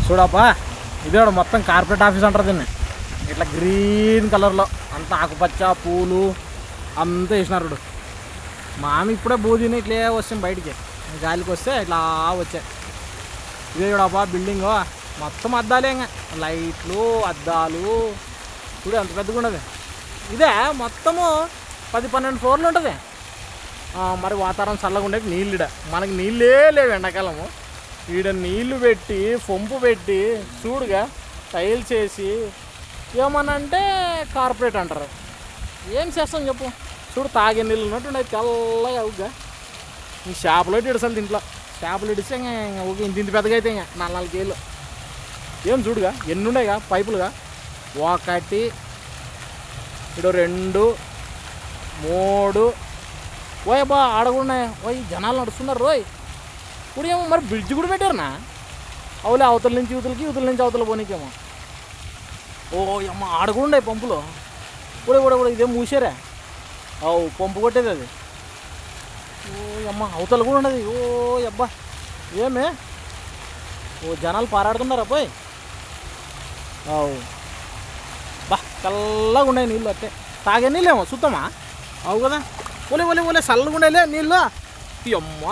చూడప్పా ఇదే మొత్తం corporate office అంటారు దీన్ని. ఇట్లా గ్రీన్ కలర్లో అంతా ఆకుపచ్చ పూలు అంతా వేసినారు. మామి ఇప్పుడే బూదిని ఇట్లే వస్తాం బయటికి, గాలికి వస్తే ఇట్లా వచ్చాయి. ఇదే చూడప్పా బిల్డింగ్ మొత్తం అద్దాలే, ఇంకా లైట్లు అద్దాలు చూడు ఎంత పెద్దగా ఉండదు. ఇదే మొత్తము 10-12 ఫ్లోర్లు ఉంటుంది. మరి వాతావరణం చల్లగా ఉండేది. నీళ్ళు ఇడ మనకి నీళ్ళే లేవు ఎండాకాలము. ఈడ నీళ్లు పెట్టి పంపు పెట్టి చూడుగా టైల్స్ వేసి ఏమనంటే కార్పొరేట్ అంటారు. ఏం చేస్తాం చెప్పు. చూడు తాగే నీళ్ళు ఉన్నట్టు తెల్లగా అవుగా. ఈ చేపలు అయితే ఇడసలు దీంట్లో చేపలు ఇడిస్తే ఇంకా ఇంత పెద్దగా అయితే ఇంకా 4 కేళ్ళు. ఏం చూడుగా ఎన్ని ఉన్నాయిగా పైపులుగా. 1 ఇడు 2 3 ఓయబ్బా ఆడకుండా ఓయ్ జనాలు నడుస్తున్నారు రోయ్. ఇప్పుడు ఏమో మరి బ్రిడ్జ్ కూడా పెట్టారునా. అవులే అవతల నుంచి యువతలకి యువతల నుంచి అవతల పోనీకేమో. ఓ అమ్మ ఆడకుండా పంపులో కూడా ఇదేం మూసారా. అవు పంపు కొట్టేది అది. ఓ అమ్మ అవతల కూడా ఉండదు. ఓ అబ్బా ఏమే ఓ జనాలు పారాడుతున్నారా పోయి. అవు బా చల్లగా ఉన్నాయి నీళ్ళు. అట్టే తాగే నీళ్ళేమో సుత్తమా. అవు కదా. ఓలే చల్లగా ఉండేలే నీళ్ళు. అమ్మ